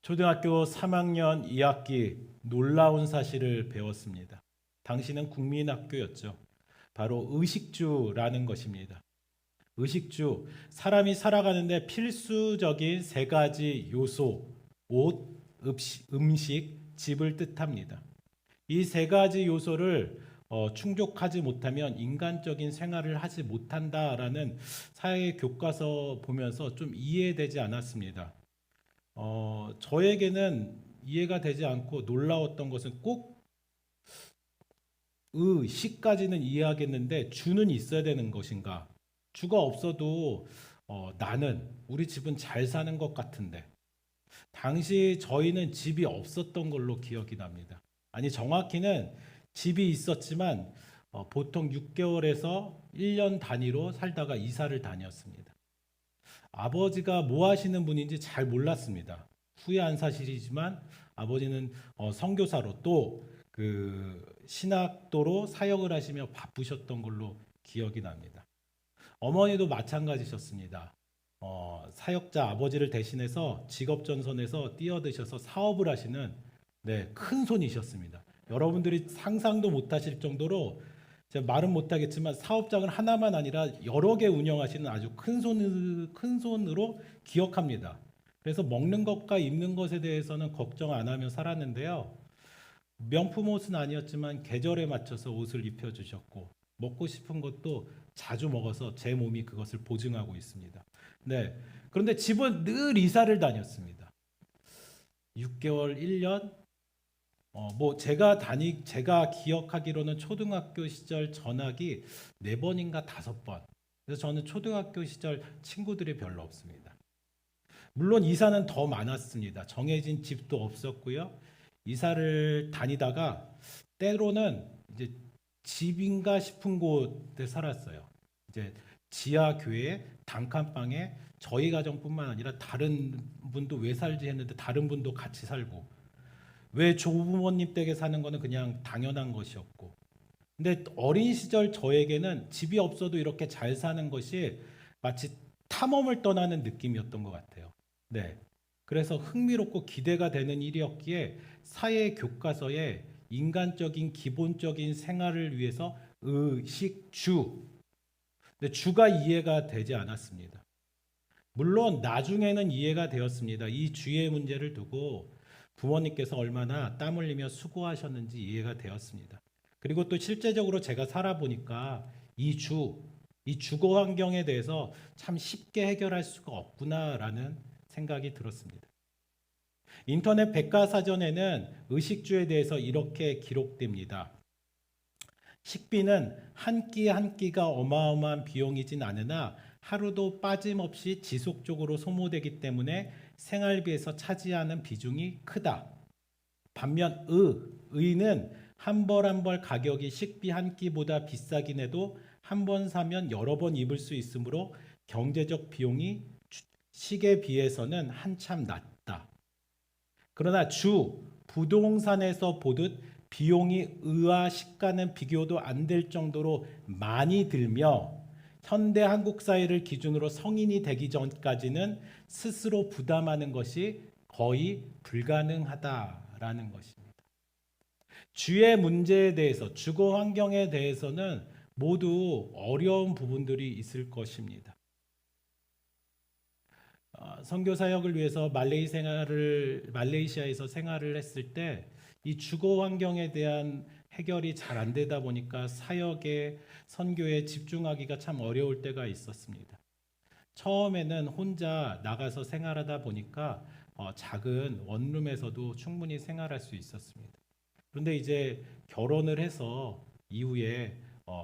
초등학교 3학년 2학기 놀라운 사실을 배웠습니다. 당시는 국민학교였죠. 바로 의식주라는 것입니다. 의식주, 사람이 살아가는데 필수적인 세 가지 요소, 옷, 음식, 집을 뜻합니다. 이 세 가지 요소를 충족하지 못하면 인간적인 생활을 하지 못한다라는 사회 교과서 보면서 좀 이해되지 않았습니다. 저에게는 이해가 되지 않고 놀라웠던 것은 꼭 시까지는 이해하겠는데 주는 있어야 되는 것인가? 주가 없어도 나는 우리 집은 잘 사는 것 같은데 당시 저희는 집이 없었던 걸로 기억이 납니다. 아니 정확히는 집이 있었지만 보통 6개월에서 1년 단위로 살다가 이사를 다녔습니다. 아버지가 뭐 하시는 분인지 잘 몰랐습니다. 후회한 사실이지만 아버지는 선교사로 또 그 신학도로 사역을 하시며 바쁘셨던 걸로 기억이 납니다. 어머니도 마찬가지셨습니다. 사역자 아버지를 대신해서 직업전선에서 뛰어드셔서 사업을 하시는 큰 손이셨습니다. 여러분들이 상상도 못하실 정도로 제가 말은 못하겠지만 사업장을 하나만 아니라 여러 개 운영하시는 아주 큰 손으로 기억합니다. 그래서 먹는 것과 입는 것에 대해서는 걱정 안 하며 살았는데요. 명품 옷은 아니었지만 계절에 맞춰서 옷을 입혀주셨고 먹고 싶은 것도 자주 먹어서 제 몸이 그것을 보증하고 있습니다. 네. 그런데 집은 늘 이사를 다녔습니다. 6개월, 1년, 제가 기억하기로는 초등학교 시절 전학이 4번인가 5번. 그래서 저는 초등학교 시절 친구들이 별로 없습니다. 물론 이사는 더 많았습니다. 정해진 집도 없었고요. 이사를 다니다가 때로는 이제 집인가 싶은 곳에 살았어요. 이제 지하 교회 단칸방에 저희 가정뿐만 아니라 다른 분도 왜 살지 했는데 다른 분도 같이 살고 왜 조부모님 댁에 사는 거는 그냥 당연한 것이었고 근데 어린 시절 저에게는 집이 없어도 이렇게 잘 사는 것이 마치 탐험을 떠나는 느낌이었던 것 같아요. 네. 그래서 흥미롭고 기대가 되는 일이었기에 사회 교과서에 인간적인 기본적인 생활을 위해서 의식주. 근데 주가 이해가 되지 않았습니다. 물론 나중에는 이해가 되었습니다. 이 주의 문제를 두고 부모님께서 얼마나 땀 흘리며 수고하셨는지 이해가 되었습니다. 그리고 또 실제적으로 제가 살아보니까 이 주거 환경에 대해서 참 쉽게 해결할 수가 없구나라는 생각이 들었습니다. 인터넷 백과사전에는 의식주에 대해서 이렇게 기록됩니다. 식비는 한 끼 한 끼가 어마어마한 비용이진 않으나 하루도 빠짐없이 지속적으로 소모되기 때문에 생활비에서 차지하는 비중이 크다. 반면 의는 한 벌 한 벌 가격이 식비 한 끼보다 비싸긴 해도 한 번 사면 여러 번 입을 수 있으므로 경제적 비용이 식에 비해서는 한참 낮다. 그러나 부동산에서 보듯 비용이 의와 식과는 비교도 안 될 정도로 많이 들며 현대 한국 사회를 기준으로 성인이 되기 전까지는 스스로 부담하는 것이 거의 불가능하다라는 것입니다. 주의 문제에 대해서, 주거 환경에 대해서는 모두 어려운 부분들이 있을 것입니다. 선교 사역을 위해서 말레이시아에서 생활을 했을 때 이 주거 환경에 대한 해결이 잘 안 되다 보니까 사역에 선교에 집중하기가 참 어려울 때가 있었습니다. 처음에는 혼자 나가서 생활하다 보니까 작은 원룸에서도 충분히 생활할 수 있었습니다. 그런데 이제 결혼을 해서 이후에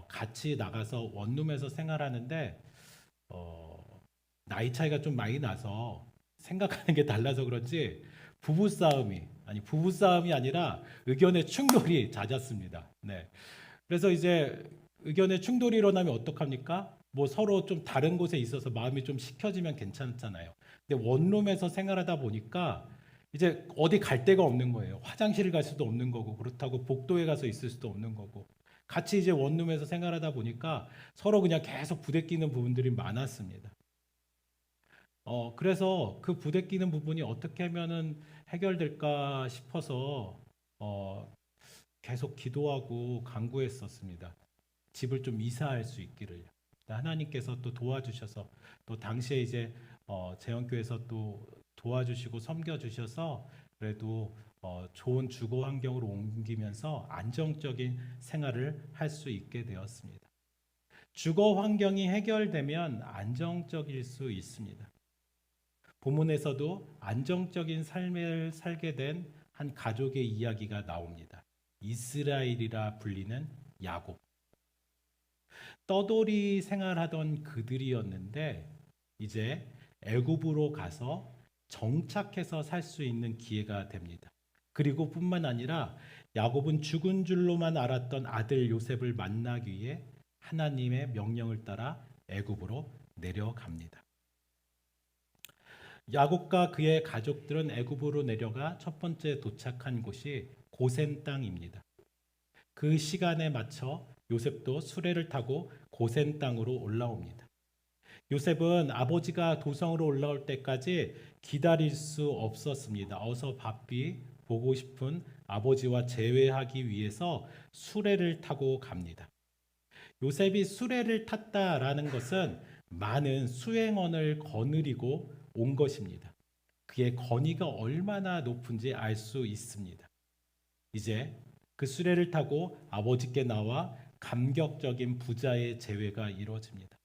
같이 나가서 원룸에서 생활하는데 나이 차이가 좀 많이 나서 생각하는 게 달라서 그런지 부부싸움이 아니라 의견의 충돌이 잦았습니다. 네. 그래서 이제 의견의 충돌이 일어나면 어떡합니까? 뭐 서로 좀 다른 곳에 있어서 마음이 좀 식혀지면 괜찮잖아요. 근데 원룸에서 생활하다 보니까 이제 어디 갈 데가 없는 거예요. 화장실을 갈 수도 없는 거고 그렇다고 복도에 가서 있을 수도 없는 거고 같이 이제 원룸에서 생활하다 보니까 서로 그냥 계속 부대끼는 부분들이 많았습니다. 그래서 그 부대끼는 부분이 어떻게 하면은 해결될까 싶어서 계속 기도하고 간구했었습니다. 집을 좀 이사할 수 있기를. 하나님께서 또 도와주셔서 또 당시에 이제 재원교회에서 또 도와주시고 섬겨주셔서 그래도 좋은 주거 환경으로 옮기면서 안정적인 생활을 할 수 있게 되었습니다. 주거 환경이 해결되면 안정적일 수 있습니다. 본문에서도 안정적인 삶을 살게 된 한 가족의 이야기가 나옵니다. 이스라엘이라 불리는 야곱. 떠돌이 생활하던 그들이었는데 이제 애굽으로 가서 정착해서 살 수 있는 기회가 됩니다. 그리고 뿐만 아니라 야곱은 죽은 줄로만 알았던 아들 요셉을 만나기 위해 하나님의 명령을 따라 애굽으로 내려갑니다. 야곱과 그의 가족들은 애굽으로 내려가 첫 번째 도착한 곳이 고센 땅입니다. 그 시간에 맞춰 요셉도 수레를 타고 고센 땅으로 올라옵니다. 요셉은 아버지가 도성으로 올라올 때까지 기다릴 수 없었습니다. 어서 바삐 보고 싶은 아버지와 재회하기 위해서 수레를 타고 갑니다. 요셉이 수레를 탔다라는 것은 많은 수행원을 거느리고 온 것입니다. 그의 권위가 얼마나 높은지 알 수 있습니다. 이제 그 수레를 타고 아버지께 나와 감격적인 부자의 재회가 이루어집니다.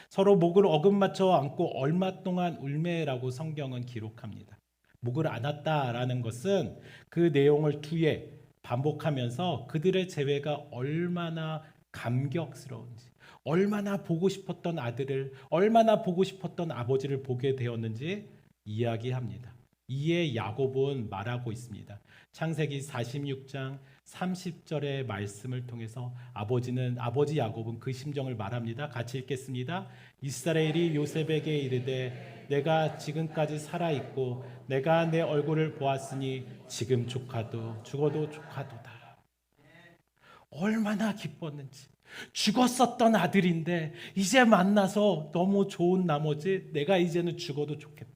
서로 목을 어긋맞춰 안고 얼마 동안 울매라고 성경은 기록합니다. 목을 안았다라는 것은 그 내용을 뒤에 반복하면서 그들의 재회가 얼마나 감격스러운지, 얼마나 보고 싶었던 아들을, 얼마나 보고 싶었던 아버지를 보게 되었는지 이야기합니다. 이에 야곱은 말하고 있습니다. 창세기 46장 30절의 말씀을 통해서 아버지 야곱은 그 심정을 말합니다. 같이 읽겠습니다. 이스라엘이 요셉에게 이르되 내가 지금까지 살아 있고 내가 내 얼굴을 보았으니 지금 죽어도 조카도다. 얼마나 기뻤는지. 죽었었던 아들인데 이제 만나서 너무 좋은 나머지 내가 이제는 죽어도 좋겠다.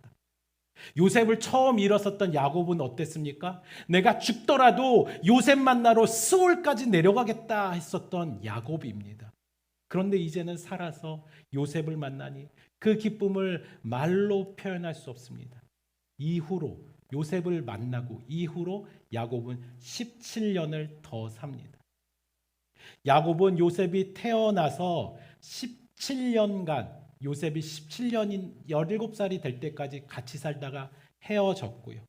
요셉을 처음 잃었었던 야곱은 어땠습니까? 내가 죽더라도 요셉 만나러 스올까지 내려가겠다 했었던 야곱입니다. 그런데 이제는 살아서 요셉을 만나니 그 기쁨을 말로 표현할 수 없습니다. 이후로 요셉을 만나고 이후로 야곱은 17년을 더 삽니다. 야곱은 요셉이 태어나서 17년간 요셉이 17년인 17살이 될 때까지 같이 살다가 헤어졌고요.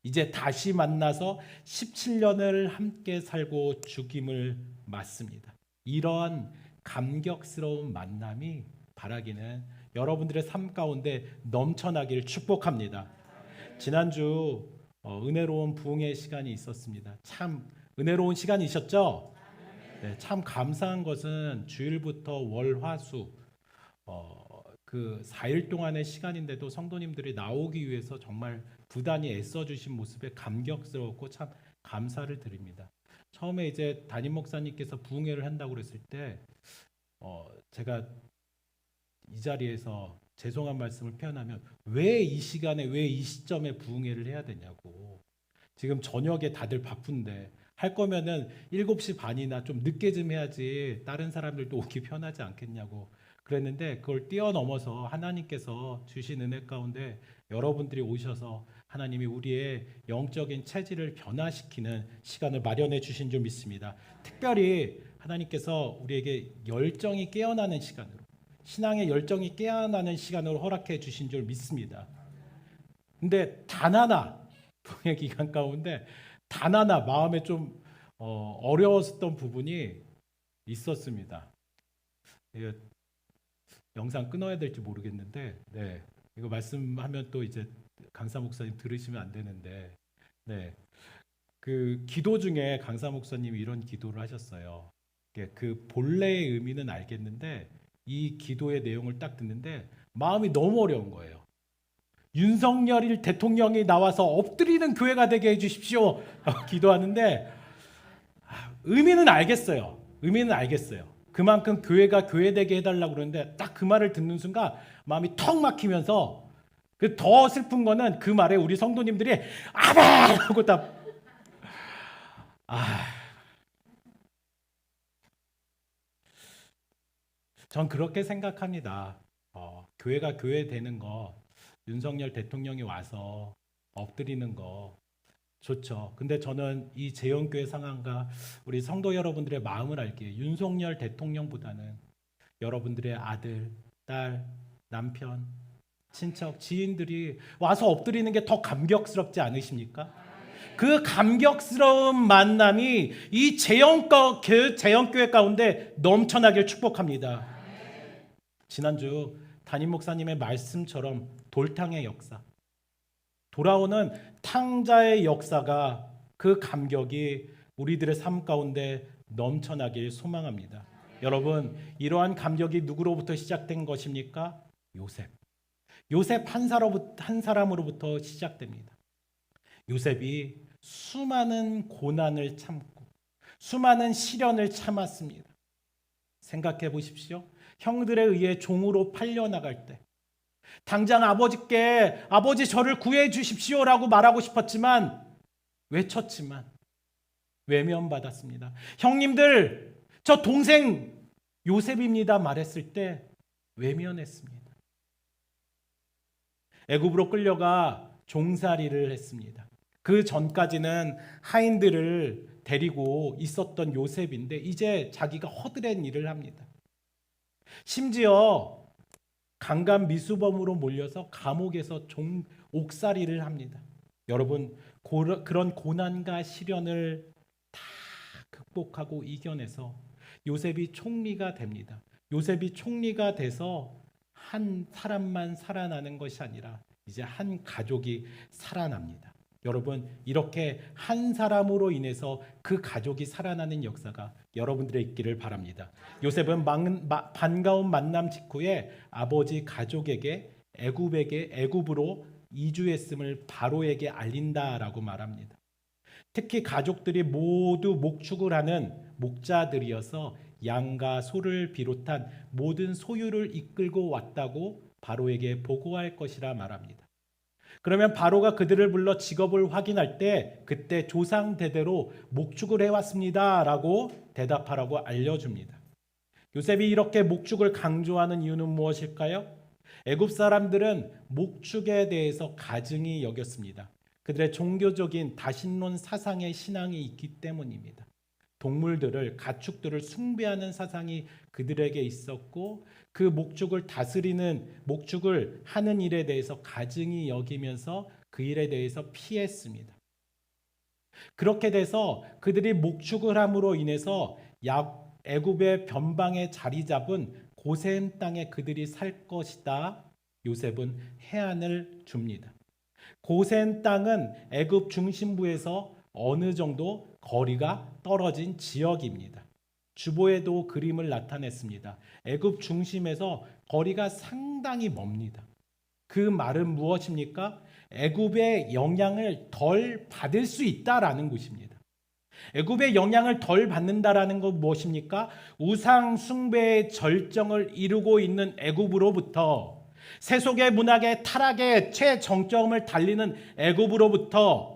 이제 다시 만나서 17년을 함께 살고 죽임을 맞습니다. 이러한 감격스러운 만남이 바라기는 여러분들의 삶 가운데 넘쳐나기를 축복합니다. 지난주 은혜로운 부흥의 시간이 있었습니다. 참 은혜로운 시간이셨죠? 네, 참 감사한 것은 주일부터 월, 화, 수 그 4일 동안의 시간인데도 성도님들이 나오기 위해서 정말 부단히 애써주신 모습에 감격스러웠고 참 감사를 드립니다. 처음에 이제 담임 목사님께서 부흥회를 한다고 그랬을 때 제가 이 자리에서 죄송한 말씀을 표현하면 왜 이 시간에 왜 이 시점에 부흥회를 해야 되냐고. 지금 저녁에 다들 바쁜데 할 거면은 7시 반이나 좀 늦게 좀 해야지 다른 사람들도 오기 편하지 않겠냐고 그랬는데 그걸 뛰어넘어서 하나님께서 주신 은혜 가운데 여러분들이 오셔서 하나님이 우리의 영적인 체질을 변화시키는 시간을 마련해 주신 줄 믿습니다. 특별히 하나님께서 우리에게 열정이 깨어나는 시간으로 신앙의 열정이 깨어나는 시간으로 허락해 주신 줄 믿습니다. 근데 단 하나 부흥의 기간 가운데 단 하나 마음에 좀 어려웠던 부분이 있었습니다. 이거 영상 끊어야 될지 모르겠는데, 네, 이거 말씀하면 또 이제 강사 목사님 들으시면 안 되는데, 네, 그 기도 중에 강사 목사님이 이런 기도를 하셨어요. 그 본래의 의미는 알겠는데 이 기도의 내용을 딱 듣는데 마음이 너무 어려운 거예요. 윤석열 대통령이 나와서 엎드리는 교회가 되게 해주십시오. 기도하는데 의미는 알겠어요. 의미는 알겠어요. 그만큼 교회가 교회되게 해달라고 그러는데 딱 그 말을 듣는 순간 마음이 턱 막히면서 그 더 슬픈 거는 그 말에 우리 성도님들이 아멘 하고 다 전 그렇게 생각합니다. 교회가 교회 되는 거, 윤석열 대통령이 와서 엎드리는 거 좋죠. 근데 저는 이 재헌교회 상황과 우리 성도 여러분들의 마음을 알기에 윤석열 대통령보다는 여러분들의 아들, 딸, 남편, 친척, 지인들이 와서 엎드리는 게 더 감격스럽지 않으십니까? 그 감격스러운 만남이 이 재헌교회 가운데 넘쳐나길 축복합니다. 지난주 담임 목사님의 말씀처럼 돌탕의 역사, 돌아오는 탕자의 역사가 그 감격이 우리들의 삶 가운데 넘쳐나길 소망합니다. 여러분, 이러한 감격이 누구로부터 시작된 것입니까? 요셉 한 사람으로부터 시작됩니다. 요셉이 수많은 고난을 참고 수많은 시련을 참았습니다. 생각해 보십시오. 형들에 의해 종으로 팔려나갈 때 당장 아버지께 아버지 저를 구해 주십시오라고 말하고 싶었지만 외쳤지만 외면받았습니다. 형님들 저 동생 요셉입니다 말했을 때 외면했습니다. 애굽으로 끌려가 종살이를 했습니다. 그 전까지는 하인들을 데리고 있었던 요셉인데 이제 자기가 허드렛 일을 합니다. 심지어 강간 미수범으로 몰려서 감옥에서 옥살이를 합니다. 여러분 그런 고난과 시련을 다 극복하고 이겨내서 요셉이 총리가 됩니다. 요셉이 총리가 돼서 한 사람만 살아나는 것이 아니라 이제 한 가족이 살아납니다. 여러분 이렇게 한 사람으로 인해서 그 가족이 살아나는 역사가 여러분들의 있기를 바랍니다. 요셉은 반가운 만남 직후에 아버지 가족에게 애굽으로 이주했음을 바로에게 알린다라고 말합니다. 특히 가족들이 모두 목축을 하는 목자들이어서 양과 소를 비롯한 모든 소유를 이끌고 왔다고 바로에게 보고할 것이라 말합니다. 그러면 바로가 그들을 불러 직업을 확인할 때 그때 조상 대대로 목축을 해왔습니다라고 대답하라고 알려줍니다. 요셉이 이렇게 목축을 강조하는 이유는 무엇일까요? 애굽 사람들은 목축에 대해서 가증히 여겼습니다. 그들의 종교적인 다신론 사상의 신앙이 있기 때문입니다. 동물들을, 가축들을 숭배하는 사상이 그들에게 있었고 그 목축을 하는 일에 대해서 가증히 여기면서 그 일에 대해서 피했습니다. 그렇게 돼서 그들이 목축을 함으로 인해서 애굽의 변방에 자리 잡은 고센 땅에 그들이 살 것이다. 요셉은 해안을 줍니다. 고센 땅은 애굽 중심부에서 어느 정도 거리가 떨어진 지역입니다. 주보에도 그림을 나타냈습니다. 애굽 중심에서 거리가 상당히 멉니다. 그 말은 무엇입니까? 애굽의 영향을 덜 받을 수 있다라는 것입니다. 애굽의 영향을 덜 받는다라는 건 무엇입니까? 우상 숭배의 절정을 이루고 있는 애굽으로부터 세속의 문학의 타락의 최정점을 달리는 애굽으로부터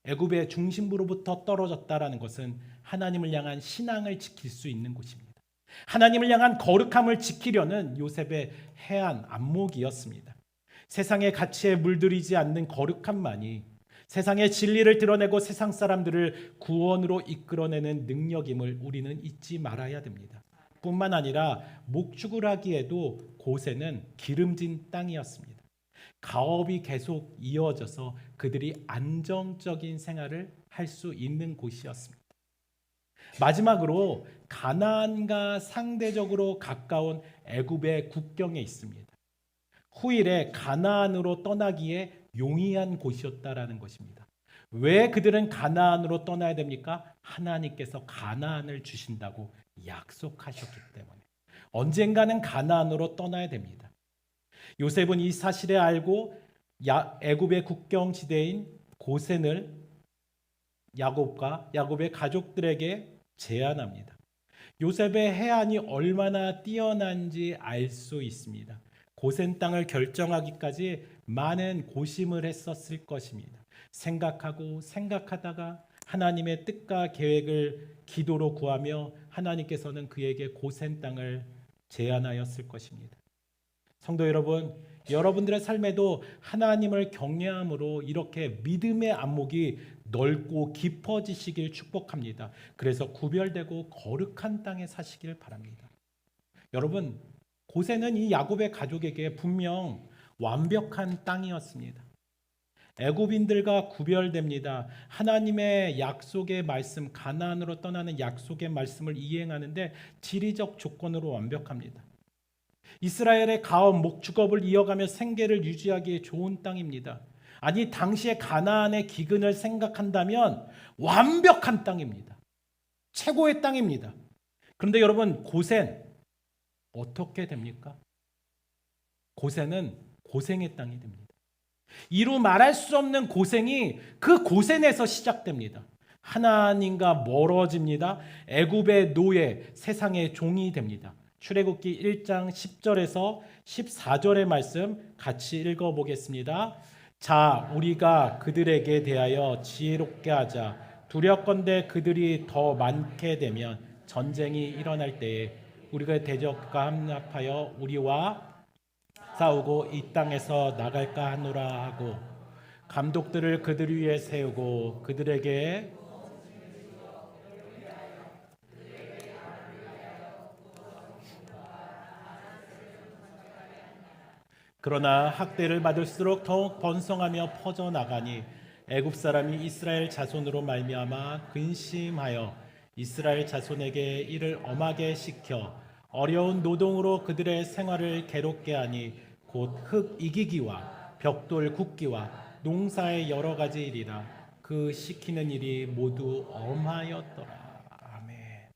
애굽의 중심부로부터 떨어졌다라는 것은 하나님을 향한 신앙을 지킬 수 있는 곳입니다. 하나님을 향한 거룩함을 지키려는 요셉의 해안 안목이었습니다. 세상의 가치에 물들이지 않는 거룩함만이 세상의 진리를 드러내고 세상 사람들을 구원으로 이끌어내는 능력임을 우리는 잊지 말아야 됩니다. 뿐만 아니라 목축을 하기에도 고센은 기름진 땅이었습니다. 가업이 계속 이어져서 그들이 안정적인 생활을 할 수 있는 곳이었습니다. 마지막으로 가나안과 상대적으로 가까운 애굽의 국경에 있습니다. 후일에 가나안으로 떠나기에 용이한 곳이었다라는 것입니다. 왜 그들은 가나안으로 떠나야 됩니까? 하나님께서 가나안을 주신다고 약속하셨기 때문에 언젠가는 가나안으로 떠나야 됩니다. 요셉은 이 사실을 알고 애굽의 국경 지대인 고센을 야곱의 가족들에게 제안합니다. 요셉의 해안이 얼마나 뛰어난지 알 수 있습니다. 고센 땅을 결정하기까지 많은 고심을 했었을 것입니다. 생각하다가 하나님의 뜻과 계획을 기도로 구하며 하나님께서는 그에게 고센 땅을 제안하였을 것입니다. 성도 여러분, 여러분들의 삶에도 하나님을 경외함으로 이렇게 믿음의 안목이 넓고 깊어지시길 축복합니다. 그래서 구별되고 거룩한 땅에 사시길 바랍니다. 여러분, 고센은 이 야곱의 가족에게 분명 완벽한 땅이었습니다. 애굽인들과 구별됩니다. 하나님의 약속의 말씀, 가나안으로 떠나는 약속의 말씀을 이행하는데 지리적 조건으로 완벽합니다. 이스라엘의 가업, 목축업을 이어가며 생계를 유지하기에 좋은 땅입니다. 아니, 당시의 가나안의 기근을 생각한다면 완벽한 땅입니다. 최고의 땅입니다. 그런데 여러분, 고센 어떻게 됩니까? 고센은 고생의 땅이 됩니다. 이루 말할 수 없는 고생이 그 고센에서 시작됩니다. 하나님과 멀어집니다. 애굽의 노예, 세상의 종이 됩니다. 출애굽기 1장 10절에서 14절의 말씀 같이 읽어보겠습니다. 자, 우리가 그들에게 대하여 지혜롭게 하자. 두렵건대 그들이 더 많게 되면 전쟁이 일어날 때에 우리가 대적과 합합하여 우리와 싸우고 이 땅에서 나갈까 하노라 하고 감독들을 그들 위에 세우고 그들에게 그러나 학대를 받을수록 더욱 번성하며 퍼져나가니 애굽 사람이 이스라엘 자손으로 말미암아 근심하여 이스라엘 자손에게 이를 엄하게 시켜 어려운 노동으로 그들의 생활을 괴롭게 하니 곧 흙 이기기와 벽돌 굽기와 농사의 여러 가지 일이라 그 시키는 일이 모두 엄하였더라. 아멘.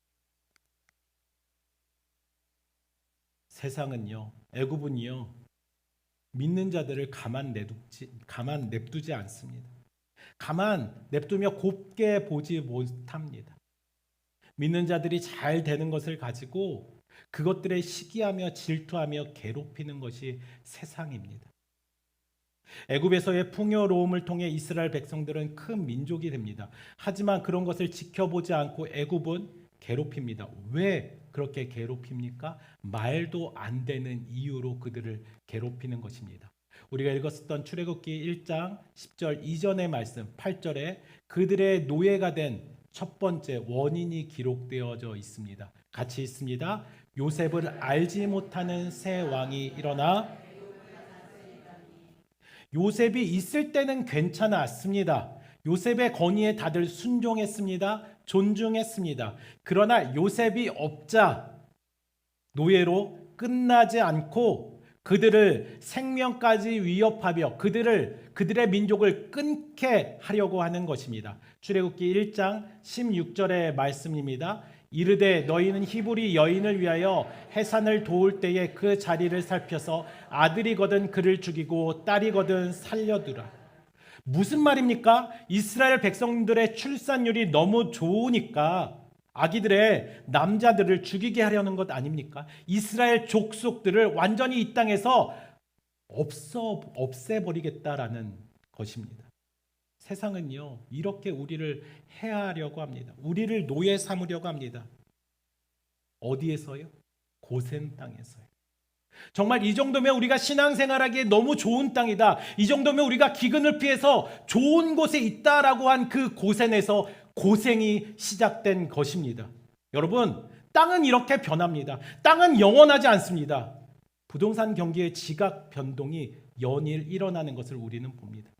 세상은요, 애굽은요, 믿는 자들을 가만 냅두지 않습니다. 가만 냅두며 곱게 보지 못합니다. 믿는 자들이 잘 되는 것을 가지고 그것들에 시기하며 질투하며 괴롭히는 것이 세상입니다. 애굽에서의 풍요로움을 통해 이스라엘 백성들은 큰 민족이 됩니다. 하지만 그런 것을 지켜보지 않고 애굽은 괴롭힙니다. 왜 그렇게 괴롭힙니까? 말도 안 되는 이유로 그들을 괴롭히는 것입니다. 우리가 읽었었던 출애굽기 1장 10절 이전의 말씀 8절에 그들의 노예가 된 첫 번째 원인이 기록되어져 있습니다. 같이 있습니다. 요셉을 알지 못하는 새 왕이 일어나 요셉이 있을 때는 괜찮았습니다. 요셉의 건의에 다들 순종했습니다. 존중했습니다. 그러나 요셉이 없자 노예로 끝나지 않고 그들을 생명까지 위협하며 그들의 민족을 끊게 하려고 하는 것입니다. 출애굽기 1장 16절의 말씀입니다. 이르되 너희는 히브리 여인을 위하여 해산을 도울 때에 그 자리를 살펴서 아들이거든 그를 죽이고 딸이거든 살려두라. 무슨 말입니까? 이스라엘 백성들의 출산율이 너무 좋으니까 아기들의 남자들을 죽이게 하려는 것 아닙니까? 이스라엘 족속들을 완전히 이 땅에서 없애버리겠다라는 것입니다. 세상은요, 이렇게 우리를 해하려고 합니다. 우리를 노예 삼으려고 합니다. 어디에서요? 고센 땅에서요. 정말 이 정도면 우리가 신앙생활하기에 너무 좋은 땅이다. 이 정도면 우리가 기근을 피해서 좋은 곳에 있다라고 한 그 고센에서 고생이 시작된 것입니다. 여러분, 땅은 이렇게 변합니다. 땅은 영원하지 않습니다. 부동산 경기의 지각 변동이 연일 일어나는 것을 우리는 봅니다.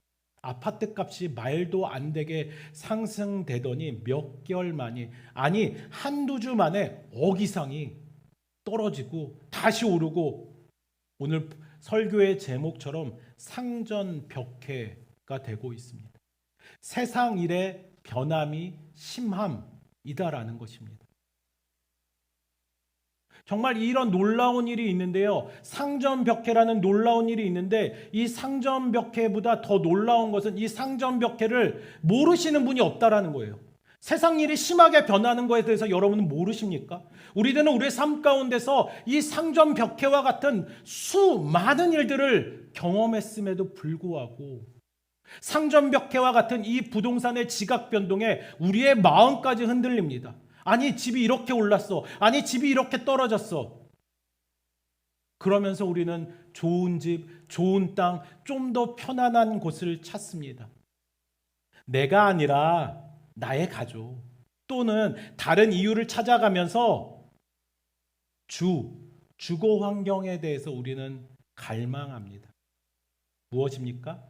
아파트 값이 말도 안 되게 상승되더니 몇 개월 만에, 아니 한두 주 만에 억 이상이 떨어지고 다시 오르고 오늘 설교의 제목처럼 상전벽해가 되고 있습니다. 세상 일의 변함이 심함이다라는 것입니다. 정말 이런 놀라운 일이 있는데요. 상전벽해라는 놀라운 일이 있는데 이 상전벽해보다 더 놀라운 것은 이 상전벽해를 모르시는 분이 없다라는 거예요. 세상 일이 심하게 변하는 것에 대해서 여러분은 모르십니까? 우리들은 우리의 삶 가운데서 이 상전 벽해와 같은 수많은 일들을 경험했음에도 불구하고 상전 벽해와 같은 이 부동산의 지각 변동에 우리의 마음까지 흔들립니다. 아니, 집이 이렇게 올랐어. 아니, 집이 이렇게 떨어졌어. 그러면서 우리는 좋은 집, 좋은 땅, 좀 더 편안한 곳을 찾습니다. 내가 아니라 나의 가족 또는 다른 이유를 찾아가면서 주거 환경에 대해서 우리는 갈망합니다. 무엇입니까?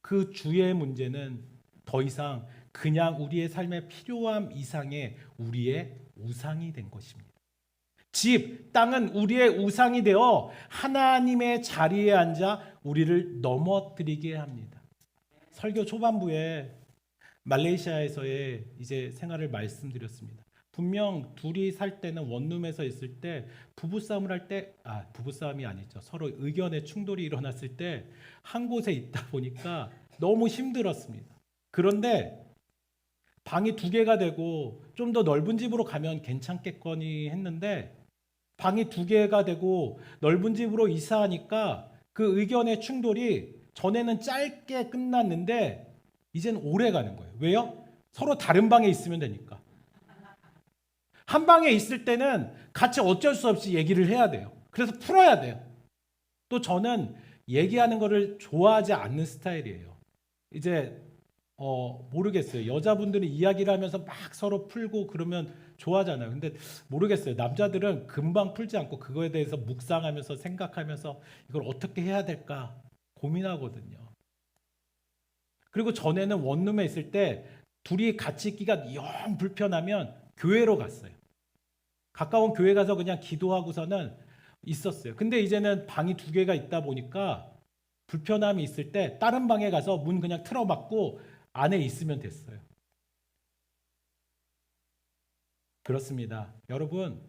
그 주의 문제는 더 이상 그냥 우리의 삶의 필요함 이상의 우리의 우상이 된 것입니다. 집, 땅은 우리의 우상이 되어 하나님의 자리에 앉아 우리를 넘어뜨리게 합니다. 설교 초반부에 말레이시아에서의 이제 생활을 말씀드렸습니다. 분명 둘이 살 때는 원룸에서 있을 때 부부싸움을 할 때, 부부싸움이 아니죠. 서로 의견의 충돌이 일어났을 때 한 곳에 있다 보니까 너무 힘들었습니다. 그런데 방이 2개가 되고 좀 더 넓은 집으로 가면 괜찮겠거니 했는데 방이 2개가 되고 넓은 집으로 이사하니까 그 의견의 충돌이 전에는 짧게 끝났는데 이제는 오래 가는 거예요. 왜요? 서로 다른 방에 있으면 되니까. 한 방에 있을 때는 같이 어쩔 수 없이 얘기를 해야 돼요. 그래서 풀어야 돼요. 또 저는 얘기하는 거를 좋아하지 않는 스타일이에요. 이제 모르겠어요. 여자분들이 이야기를 하면서 막 서로 풀고 그러면 좋아하잖아요. 근데 모르겠어요. 남자들은 금방 풀지 않고 그거에 대해서 묵상하면서 생각하면서 이걸 어떻게 해야 될까 고민하거든요. 그리고 전에는 원룸에 있을 때 둘이 같이 있기가 영 불편하면 교회로 갔어요. 가까운 교회 가서 그냥 기도하고서는 있었어요. 근데 이제는 방이 2개가 있다 보니까 불편함이 있을 때 다른 방에 가서 문 그냥 틀어막고 안에 있으면 됐어요. 그렇습니다. 여러분,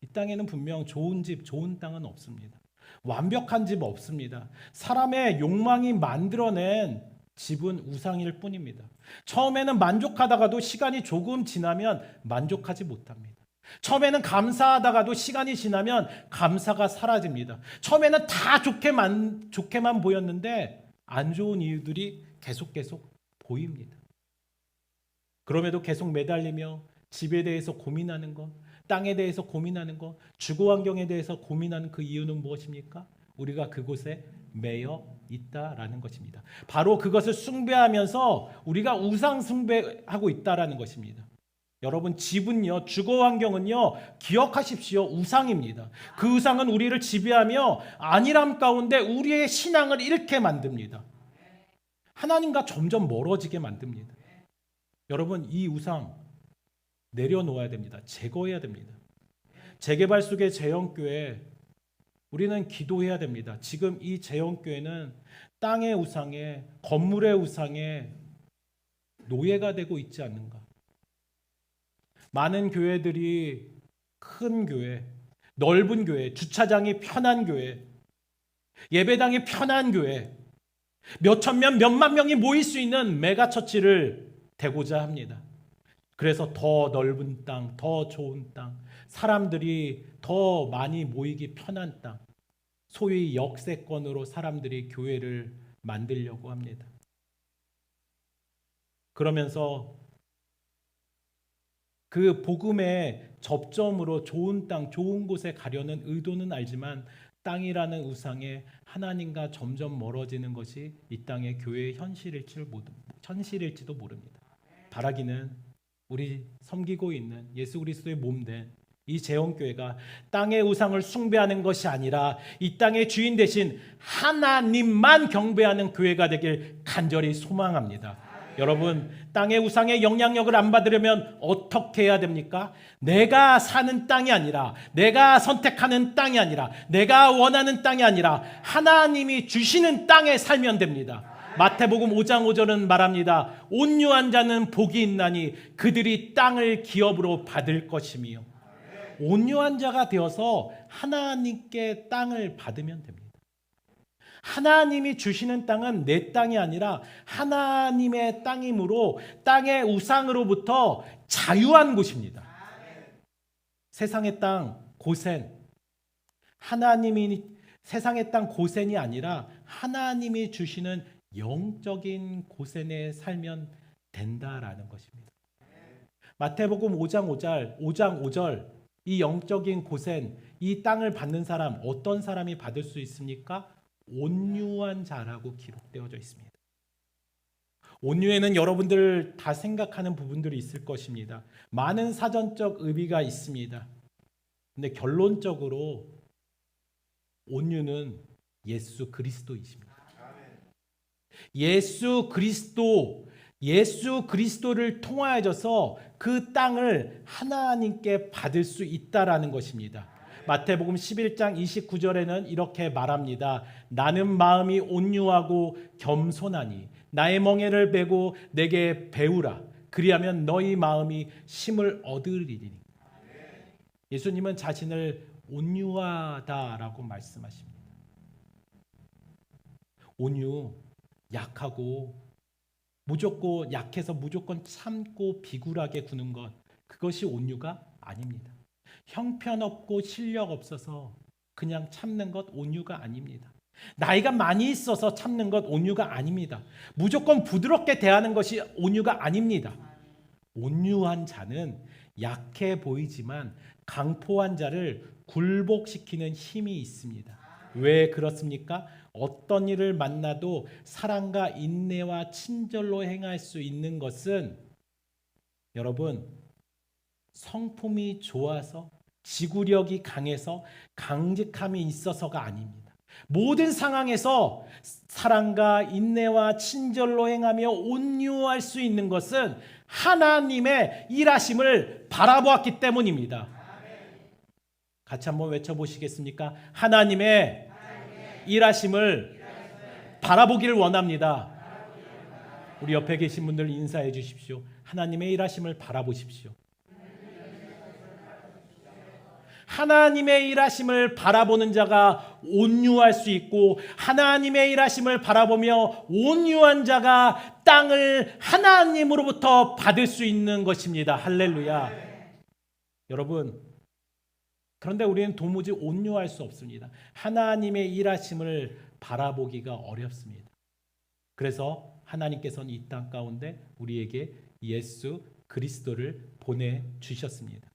이 땅에는 분명 좋은 집, 좋은 땅은 없습니다. 완벽한 집 없습니다. 사람의 욕망이 만들어낸 집은 우상일 뿐입니다. 처음에는 만족하다가도 시간이 조금 지나면 만족하지 못합니다. 처음에는 감사하다가도 시간이 지나면 감사가 사라집니다. 처음에는 다 좋게만 보였는데 안 좋은 이유들이 계속 보입니다. 그럼에도 계속 매달리며 집에 대해서 고민하는 것, 땅에 대해서 고민하는 것, 주거 환경에 대해서 고민하는 그 이유는 무엇입니까? 우리가 그곳에 매여 있다라는 것입니다. 바로 그것을 숭배하면서 우리가 우상 숭배하고 있다라는 것입니다. 여러분, 집은요, 주거 환경은요, 기억하십시오. 우상입니다. 그 우상은 우리를 지배하며 안일함 가운데 우리의 신앙을 잃게 만듭니다. 하나님과 점점 멀어지게 만듭니다. 여러분, 이 우상 내려놓아야 됩니다. 제거해야 됩니다. 재개발 속의 재영교회, 우리는 기도해야 됩니다. 지금 이 재영교회는 땅의 우상에, 건물의 우상에 노예가 되고 있지 않는가. 많은 교회들이 큰 교회, 넓은 교회, 주차장이 편한 교회, 예배당이 편한 교회, 몇천 명, 몇만 명이 모일 수 있는 메가처치를 되고자 합니다. 그래서 더 넓은 땅, 더 좋은 땅, 사람들이 더 많이 모이기 편한 땅, 소위 역세권으로 사람들이 교회를 만들려고 합니다. 그러면서 그 복음의 접점으로 좋은 땅, 좋은 곳에 가려는 의도는 알지만 땅이라는 우상에 하나님과 점점 멀어지는 것이 이 땅의 교회의 현실일지도 모릅니다. 바라기는 우리 섬기고 있는 예수 그리스도의 몸된 이 재원교회가 땅의 우상을 숭배하는 것이 아니라 이 땅의 주인 대신 하나님만 경배하는 교회가 되길 간절히 소망합니다. 여러분, 땅의 우상의 영향력을 안 받으려면 어떻게 해야 됩니까? 내가 사는 땅이 아니라, 내가 선택하는 땅이 아니라, 내가 원하는 땅이 아니라 하나님이 주시는 땅에 살면 됩니다. 마태복음 5장 5절은 말합니다. 온유한 자는 복이 있나니 그들이 땅을 기업으로 받을 것이며, 온유한 자가 되어서 하나님께 땅을 받으면 됩니다. 하나님이 주시는 땅은 내 땅이 아니라 하나님의 땅이므로 땅의 우상으로부터 자유한 곳입니다. 세상의 땅 고센, 하나님이 세상의 땅 고센이 아니라 하나님이 주시는 영적인 고센에 살면 된다라는 것입니다. 마태복음 5장 5절 이 영적인 고센, 이 땅을 받는 사람, 어떤 사람이 받을 수 있습니까? 온유한 자라고 기록되어져 있습니다. 온유에는 여러분들 다 생각하는 부분들이 있을 것입니다. 많은 사전적 의미가 있습니다. 근데 결론적으로 온유는 예수 그리스도이십니다. 예수 그리스도를 통하여서 그 땅을 하나님께 받을 수 있다라는 것입니다. 마태복음 11장 29절에는 이렇게 말합니다. 나는 마음이 온유하고 겸손하니 나의 멍에를 메고 내게 배우라. 그리하면 너희 마음이 쉼을 얻으리니. 예수님은 자신을 온유하다라고 말씀하십니다. 온유, 약하고 무조건 약해서 무조건 참고 비굴하게 구는 것, 그것이 온유가 아닙니다. 형편없고 실력 없어서 그냥 참는 것 온유가 아닙니다. 나이가 많이 있어서 참는 것 온유가 아닙니다. 무조건 부드럽게 대하는 것이 온유가 아닙니다. 온유한 자는 약해 보이지만 강포한 자를 굴복시키는 힘이 있습니다. 왜 그렇습니까? 어떤 일을 만나도 사랑과 인내와 친절로 행할 수 있는 것은 여러분 성품이 좋아서 지구력이 강해서 강직함이 있어서가 아닙니다. 모든 상황에서 사랑과 인내와 친절로 행하며 온유할 수 있는 것은 하나님의 일하심을 바라보았기 때문입니다. 같이 한번 외쳐보시겠습니까? 하나님의 일하심을 바라보기를 원합니다. 우리 옆에 계신 분들 인사해 주십시오. 하나님의 일하심을 바라보십시오. 하나님의 일하심을 바라보는 자가 온유할 수 있고 하나님의 일하심을 바라보며 온유한 자가 땅을 하나님으로부터 받을 수 있는 것입니다. 할렐루야. 여러분, 그런데 우리는 도무지 온유할 수 없습니다. 하나님의 일하심을 바라보기가 어렵습니다. 그래서 하나님께서는 이 땅 가운데 우리에게 예수 그리스도를 보내주셨습니다.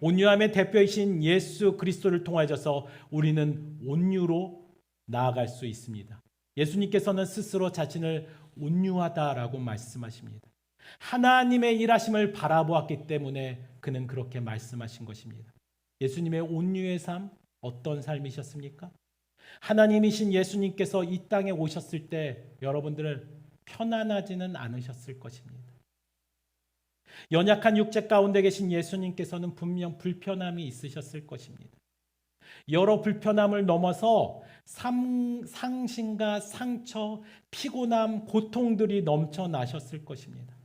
온유함의 대표이신 예수 그리스도를 통하여서 우리는 온유로 나아갈 수 있습니다. 예수님께서는 스스로 자신을 온유하다라고 말씀하십니다. 하나님의 일하심을 바라보았기 때문에 그는 그렇게 말씀하신 것입니다. 예수님의 온유의 삶, 어떤 삶이셨습니까? 하나님이신 예수님께서 이 땅에 오셨을 때 여러분들은 편안하지는 않으셨을 것입니다. 연약한 육체 가운데 계신 예수님께서는 분명 불편함이 있으셨을 것입니다. 여러 불편함을 넘어서 상심과 상처, 피곤함, 고통들이 넘쳐나셨을 것입니다.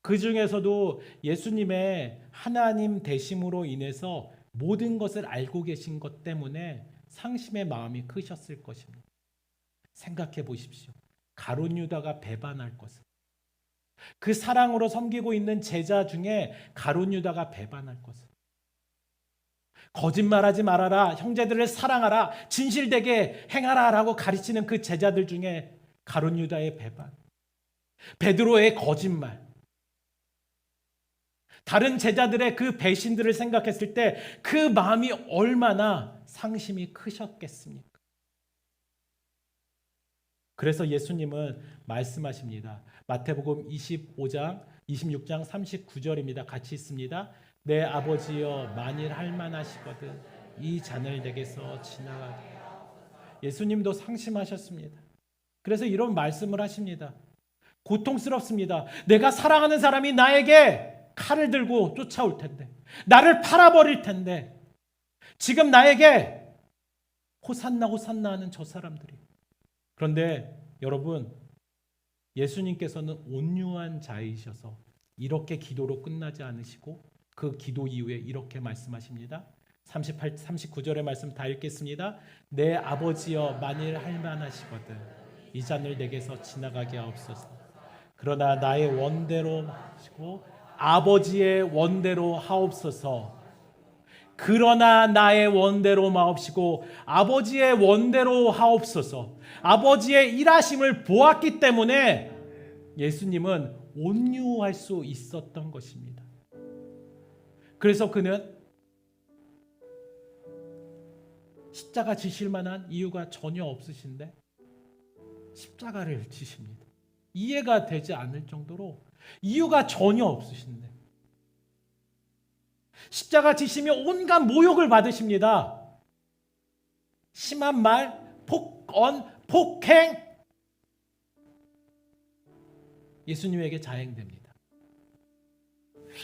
그 중에서도 예수님의 하나님 되심으로 인해서 모든 것을 알고 계신 것 때문에 상심의 마음이 크셨을 것입니다. 생각해 보십시오. 가룟 유다가 배반할 것을. 그 사랑으로 섬기고 있는 제자 중에 가룟 유다가 배반할 것을. 거짓말하지 말아라, 형제들을 사랑하라, 진실되게 행하라라고 가르치는 그 제자들 중에 가룟 유다의 배반, 베드로의 거짓말, 다른 제자들의 그 배신들을 생각했을 때 그 마음이 얼마나 상심이 크셨겠습니까? 그래서 예수님은 말씀하십니다. 마태복음 26장 39절입니다. 같이 있습니다. 내 아버지여 만일 할만하시거든 이 잔을 내게서 지나가게. 예수님도 상심하셨습니다. 그래서 이런 말씀을 하십니다. 고통스럽습니다. 내가 사랑하는 사람이 나에게 칼을 들고 쫓아올 텐데, 나를 팔아버릴 텐데, 지금 나에게 호산나 호산나 하는 저 사람들이. 그런데 여러분, 예수님께서는 온유한 자이셔서 이렇게 기도로 끝나지 않으시고 그 기도 이후에 이렇게 말씀하십니다. 39절의 말씀 다 읽겠습니다. 내 아버지여 만일 할만하시거든 이 잔을 내게서 지나가게 하옵소서. 그러나 나의 원대로 하시고 아버지의 원대로 하옵소서. 그러나 나의 원대로 마옵시고 아버지의 원대로 하옵소서. 아버지의 일하심을 보았기 때문에 예수님은 온유할 수 있었던 것입니다. 그래서 그는 십자가 지실 만한 이유가 전혀 없으신데 십자가를 지십니다. 이해가 되지 않을 정도로 이유가 전혀 없으신데 십자가 지시며 온갖 모욕을 받으십니다. 심한 말, 폭언, 폭행 예수님에게 자행됩니다.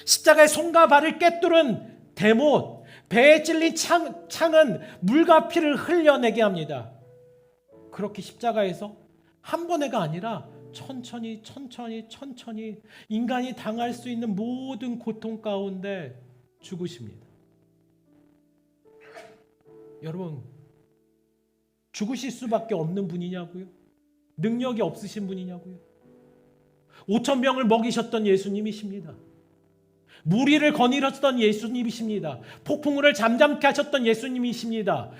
십자가의 손과 발을 꿰뚫은 대못, 배에 찔린 창은 물과 피를 흘려내게 합니다. 그렇게 십자가에서 한 번에가 아니라 천천히 인간이 당할 수 있는 모든 고통 가운데 죽으십니다. 여러분, 죽으실 수밖에 없는 분이냐고요? 능력이 없으신 분이냐고요? 5,000명을 먹이셨던 예수님이십니다. 무리를 거닐었던 예수님이십니다. 폭풍우를 잠잠케 하셨던 예수님이십니다.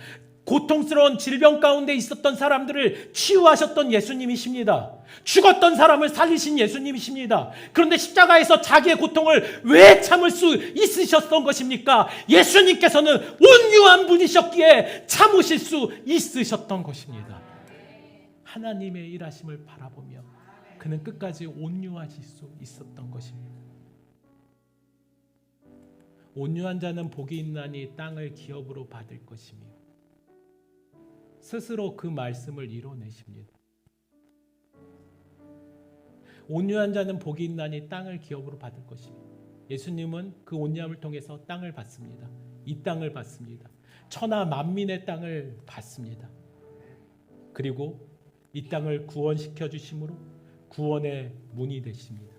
고통스러운 질병 가운데 있었던 사람들을 치유하셨던 예수님이십니다. 죽었던 사람을 살리신 예수님이십니다. 그런데 십자가에서 자기의 고통을 왜 참을 수 있으셨던 것입니까? 예수님께서는 온유한 분이셨기에 참으실 수 있으셨던 것입니다. 하나님의 일하심을 바라보며 그는 끝까지 온유하실 수 있었던 것입니다. 온유한 자는 복이 있나니 땅을 기업으로 받을 것이며 스스로 그 말씀을 이뤄내십니다. 온유한 자는 복이 있나니 땅을 기업으로 받을 것이며 예수님은 그 온유함을 통해서 땅을 받습니다. 이 땅을 받습니다. 천하 만민의 땅을 받습니다. 그리고 이 땅을 구원시켜 주심으로 구원의 문이 되십니다.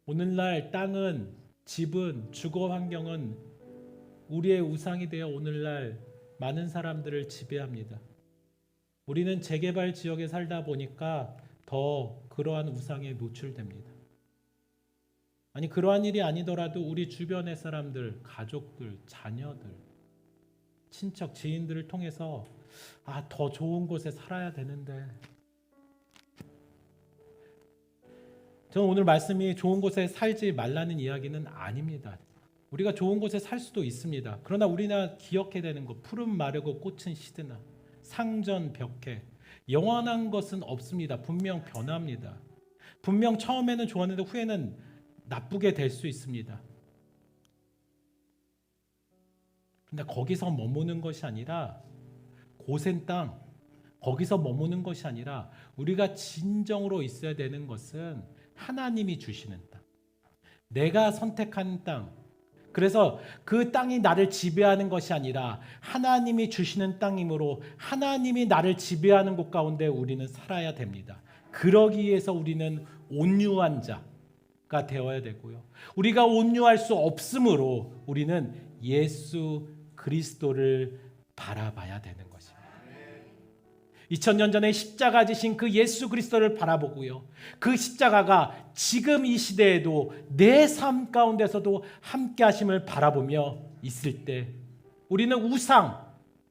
오늘날 땅은, 집은, 주거 환경은 우리의 우상이 되어 오늘날 많은 사람들을 지배합니다. 우리는 재개발 지역에 살다 보니까 더 그러한 우상에 노출됩니다. 아니, 그러한 일이 아니더라도 우리 주변의 사람들, 가족들, 자녀들, 친척, 지인들을 통해서 더 좋은 곳에 살아야 되는데, 저는 오늘 말씀이 좋은 곳에 살지 말라는 이야기는 아닙니다. 우리가 좋은 곳에 살 수도 있습니다. 그러나 우리가 기억해야 되는 것, 푸른 마르고 꽃은 시드나 상전 벽해, 영원한 것은 없습니다. 분명 변합니다. 분명 처음에는 좋았는데 후에는 나쁘게 될 수 있습니다. 근데 거기서 머무는 것이 아니라, 고센 땅, 거기서 머무는 것이 아니라 우리가 진정으로 있어야 되는 것은 하나님이 주시는 땅, 내가 선택한 땅, 그래서 그 땅이 나를 지배하는 것이 아니라 하나님이 주시는 땅이므로 하나님이 나를 지배하는 곳 가운데 우리는 살아야 됩니다. 그러기 위해서 우리는 온유한 자가 되어야 되고요. 우리가 온유할 수 없으므로 우리는 예수 그리스도를 바라봐야 되는 것입니다. 2000년 전에 십자가 지신 그 예수 그리스도를 바라보고요. 그 십자가가 지금 이 시대에도 내 삶 가운데서도 함께 하심을 바라보며 있을 때 우리는 우상,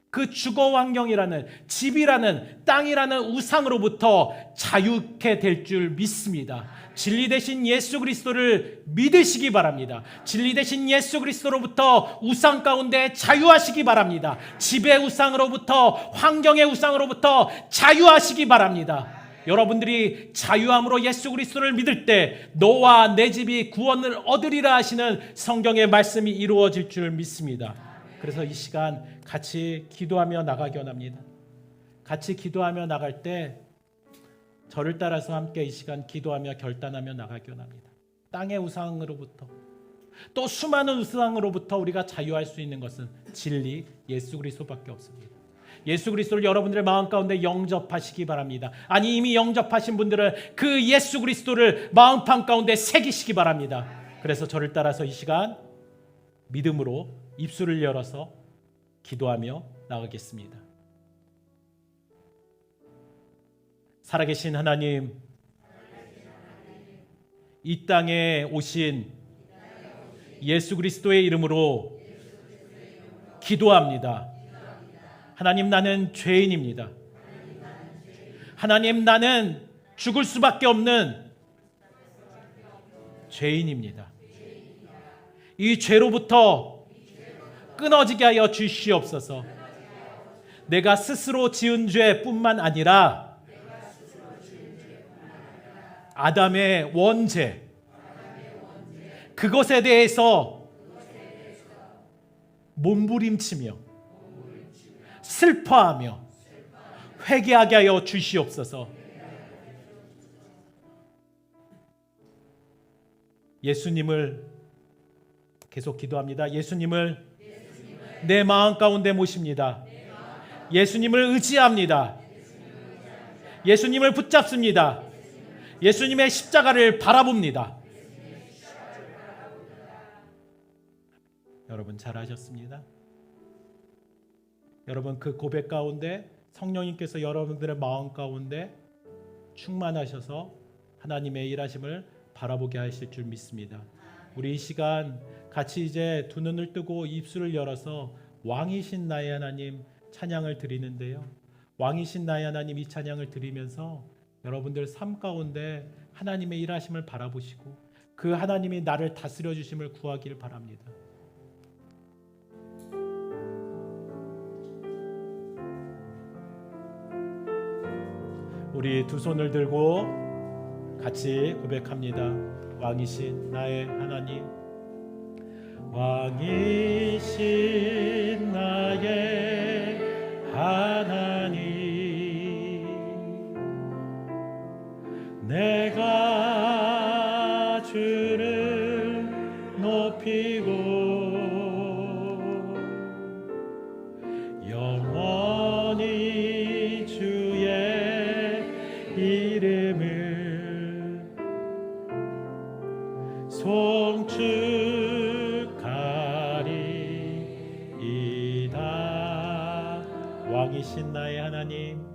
그 주거 환경이라는, 집이라는, 땅이라는 우상으로부터 자유케 될 줄 믿습니다. 진리 되신 예수 그리스도를 믿으시기 바랍니다. 진리 되신 예수 그리스도로부터 우상 가운데 자유하시기 바랍니다. 집의 우상으로부터, 환경의 우상으로부터 자유하시기 바랍니다. 여러분들이 자유함으로 예수 그리스도를 믿을 때 너와 내 집이 구원을 얻으리라 하시는 성경의 말씀이 이루어질 줄 믿습니다. 그래서 이 시간 같이 기도하며 나가기 원합니다. 같이 기도하며 나갈 때 저를 따라서 함께 이 시간 기도하며 결단하며 나가기 원합니다. 땅의 우상으로부터, 또 수많은 우상으로부터 우리가 자유할 수 있는 것은 진리 예수 그리스도밖에 없습니다. 예수 그리스도를 여러분들의 마음 가운데 영접하시기 바랍니다. 아니, 이미 영접하신 분들은 그 예수 그리스도를 마음판 가운데 새기시기 바랍니다. 그래서 저를 따라서 이 시간 믿음으로 입술을 열어서 기도하며 나가겠습니다. 살아계신 하나님, 이 땅에 오신 예수 그리스도의 이름으로 기도합니다. 하나님, 나는 죄인입니다. 하나님, 나는 죽을 수밖에 없는 죄인입니다. 이 죄로부터 끊어지게 하여 주시옵소서. 내가 스스로 지은 죄뿐만 아니라 아담의 원죄, 그것에 대해서 몸부림치며 슬퍼하며 회개하게 하여 주시옵소서. 예수님을 계속 기도합니다. 예수님을 내 마음 가운데 모십니다. 예수님을 의지합니다. 예수님을 붙잡습니다. 예수님의 십자가를 바라봅니다. 여러분 잘하셨습니다. 여러분 그 고백 가운데 성령님께서 여러분들의 마음 가운데 충만하셔서 하나님의 일하심을 바라보게 하실 줄 믿습니다. 우리 이 시간 같이 이제 두 눈을 뜨고 입술을 열어서 왕이신 나의 하나님 찬양을 드리는데요. 왕이신 나의 하나님 이 찬양을 드리면서 여러분들 삶 가운데 하나님의 일하심을 바라보시고 그 하나님이 나를 다스려 주심을 구하기를 바랍니다. 우리 두 손을 들고 같이 고백합니다. 왕이신 나의 하나님, 왕이신 나의 하나님, 내가 주를 높이고 영원히 주의 이름을 송축하리이다. 왕이신 나의 하나님,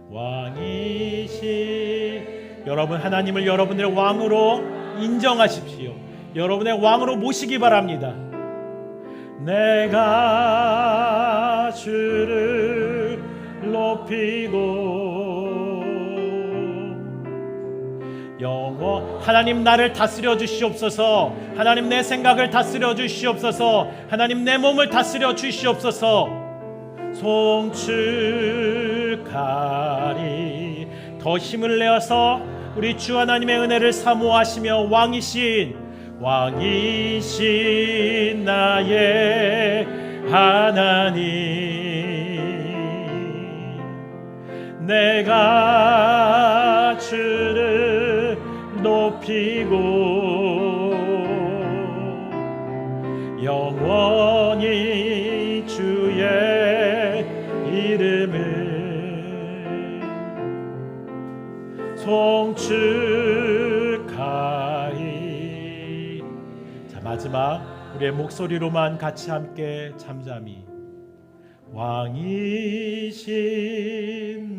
왕이신 여러분 하나님을 여러분들의 왕으로 인정하십시오. 여러분의 왕으로 모시기 바랍니다. 내가 주를 높이고 하나님 나를 다스려 주시옵소서. 하나님 내 생각을 다스려 주시옵소서. 하나님 내 몸을 다스려 주시옵소서. 송축하리. 더 힘을 내어서 우리 주 하나님의 은혜를 사모하시며 왕이신 나의 하나님, 내가 주를 높이고 영원히 주의 이름을 송축하리. 자, 마지막 우리의 목소리로만 같이 함께 잠잠히. 왕이신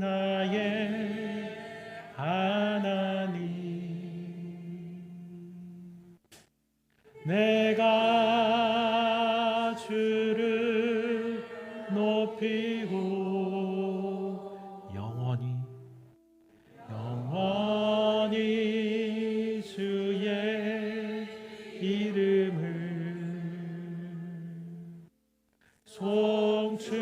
나의 하나님, 내가 주를 높이고 영원히 주의 이름을 송축하리이다.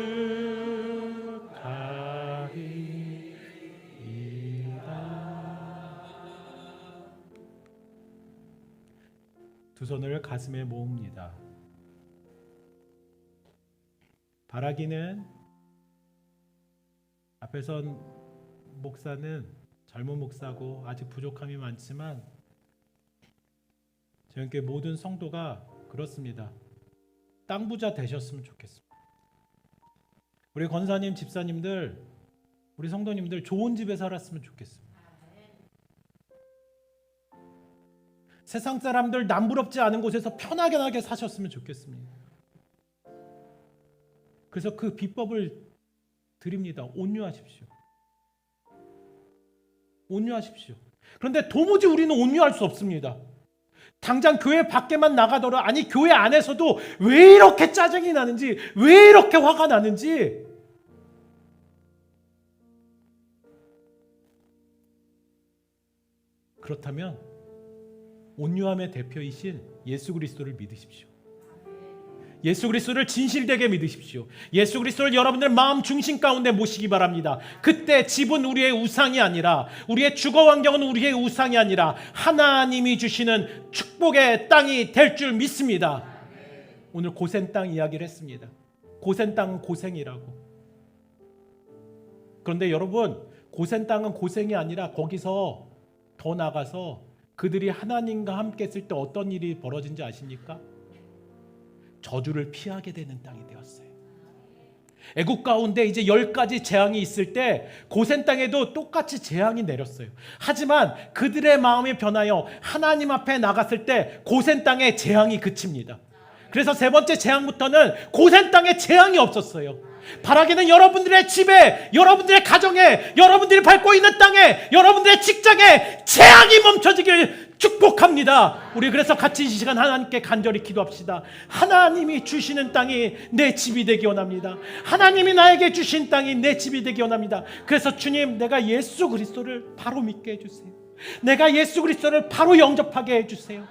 두 손을 가슴에 모읍니다. 바라기는 앞에 선 목사는 젊은 목사고 아직 부족함이 많지만 저희 교회 모든 성도가 그렇습니다. 땅 부자 되셨으면 좋겠습니다. 우리 권사님, 집사님들, 우리 성도님들 좋은 집에 살았으면 좋겠습니다. 세상 사람들 남부럽지 않은 곳에서 편하게 사셨으면 좋겠습니다. 그래서 그 비법을 드립니다. 온유하십시오. 온유하십시오. 그런데 도무지 우리는 온유할 수 없습니다. 당장 교회 밖에만 나가더라도, 아니 교회 안에서도 왜 이렇게 짜증이 나는지, 왜 이렇게 화가 나는지, 그렇다면 온유함의 대표이신 예수 그리스도를 믿으십시오. 예수 그리스도를 진실되게 믿으십시오. 예수 그리스도를 여러분들 마음 중심 가운데 모시기 바랍니다. 그때 집은 우리의 우상이 아니라, 우리의 주거 환경은 우리의 우상이 아니라 하나님이 주시는 축복의 땅이 될 줄 믿습니다. 오늘 고센 땅 이야기를 했습니다. 고센 땅은 고생이라고. 그런데 여러분, 고센 땅은 고생이 아니라 거기서 더 나가서 그들이 하나님과 함께 했을 때 어떤 일이 벌어진지 아십니까? 저주를 피하게 되는 땅이 되었어요. 애국 가운데 이제 10가지 재앙이 있을 때 고센 땅에도 똑같이 재앙이 내렸어요. 하지만 그들의 마음이 변하여 하나님 앞에 나갔을 때 고센 땅의 재앙이 그칩니다. 그래서 세 번째 재앙부터는 고센 땅에 재앙이 없었어요. 바라기는 여러분들의 집에, 여러분들의 가정에, 여러분들이 밟고 있는 땅에, 여러분들의 직장에 재앙이 멈춰지길 축복합니다. 우리 그래서 같이 이 시간 하나님께 간절히 기도합시다. 하나님이 주시는 땅이 내 집이 되기 원합니다. 하나님이 나에게 주신 땅이 내 집이 되기 원합니다. 그래서 주님, 내가 예수 그리스도를 바로 믿게 해주세요. 내가 예수 그리스도를 바로 영접하게 해주세요.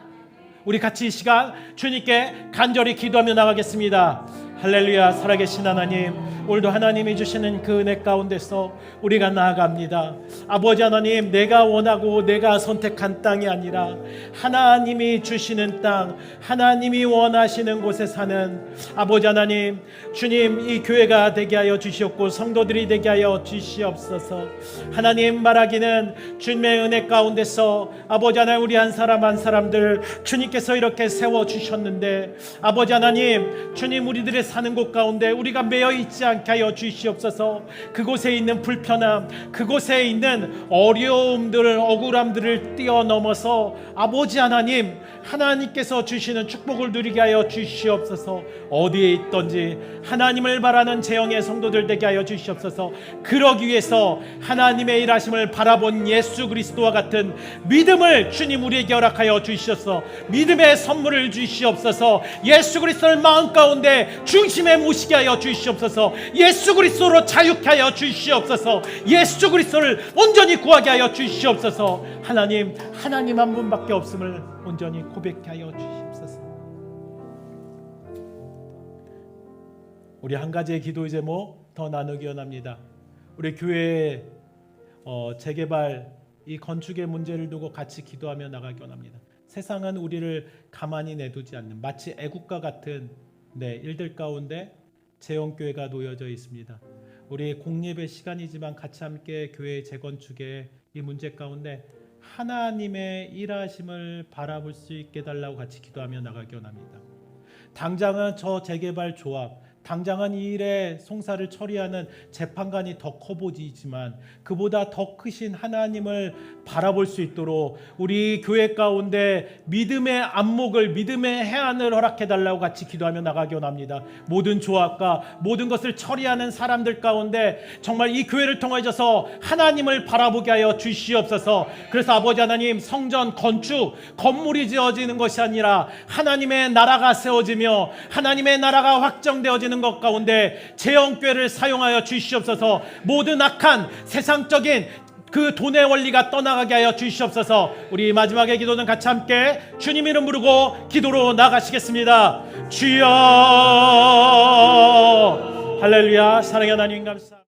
우리 같이 이 시간 주님께 간절히 기도하며 나가겠습니다. 할렐루야. 살아계신 하나님, 오늘도 하나님이 주시는 그 은혜 가운데서 우리가 나아갑니다. 아버지 하나님, 내가 원하고 내가 선택한 땅이 아니라 하나님이 주시는 땅, 하나님이 원하시는 곳에 사는 아버지 하나님, 주님, 이 교회가 되게 하여 주시옵고 성도들이 되게 하여 주시옵소서. 하나님, 말하기는 주님의 은혜 가운데서 아버지 하나님, 우리 한 사람 한 사람들 주님께서 이렇게 세워주셨는데, 아버지 하나님, 주님, 우리들의 사는 곳 가운데 우리가 매여 있지 않게 하여 주시옵소서. 그곳에 있는 불편함, 그곳에 있는 어려움들, 억울함들을 뛰어넘어서 아버지 하나님, 하나님께서 주시는 축복을 누리게 하여 주시옵소서. 어디에 있든지 하나님을 바라는 재영의 성도들 되게 하여 주시옵소서. 그러기 위해서 하나님의 일하심을 바라본 예수 그리스도와 같은 믿음을 주님 우리에게 허락하여 주시옵소서. 믿음의 선물을 주시옵소서. 예수 그리스도를 마음 가운데 중심에 모시게 하여 주시옵소서. 예수 그리스도로 자유케 하여 주시옵소서. 예수 그리스도를 온전히 구하게 하여 주시옵소서. 하나님, 하나님 한 분밖에 없음을 온전히 고백케 하여 주시옵소서. 우리 한 가지의 기도 제목 더 나누기 원합니다. 우리 교회의 재개발, 이 건축의 문제를 두고 같이 기도하며 나가기 원합니다. 세상은 우리를 가만히 내두지 않는, 마치 애국과 같은 일들 가운데 재원교회가 놓여져 있습니다. 우리 공예배 시간이지만 같이 함께 교회 재건축의 이 문제 가운데 하나님의 일하심을 바라볼 수 있게 해달라고 같이 기도하며 나가기 원합니다. 당장은 저 재개발 조합, 당장은 이 일의 송사를 처리하는 재판관이 더 커 보이지만 그보다 더 크신 하나님을 바라볼 수 있도록 우리 교회 가운데 믿음의 안목을, 믿음의 해안을 허락해달라고 같이 기도하며 나가기 원합니다. 모든 조합과 모든 것을 처리하는 사람들 가운데 정말 이 교회를 통해서 하나님을 바라보게 하여 주시옵소서. 그래서 아버지 하나님, 성전 건축, 건물이 지어지는 것이 아니라 하나님의 나라가 세워지며 하나님의 나라가 확정되어지는 것 가운데 재영교회를 사용하여 주시옵소서. 모든 악한 세상적인 그 돈의 원리가 떠나가게 하여 주시옵소서. 우리 마지막의 기도는 같이 함께 주님 이름 부르고 기도로 나가시겠습니다. 주여. 할렐루야. 사랑의 하나님 감사합니다.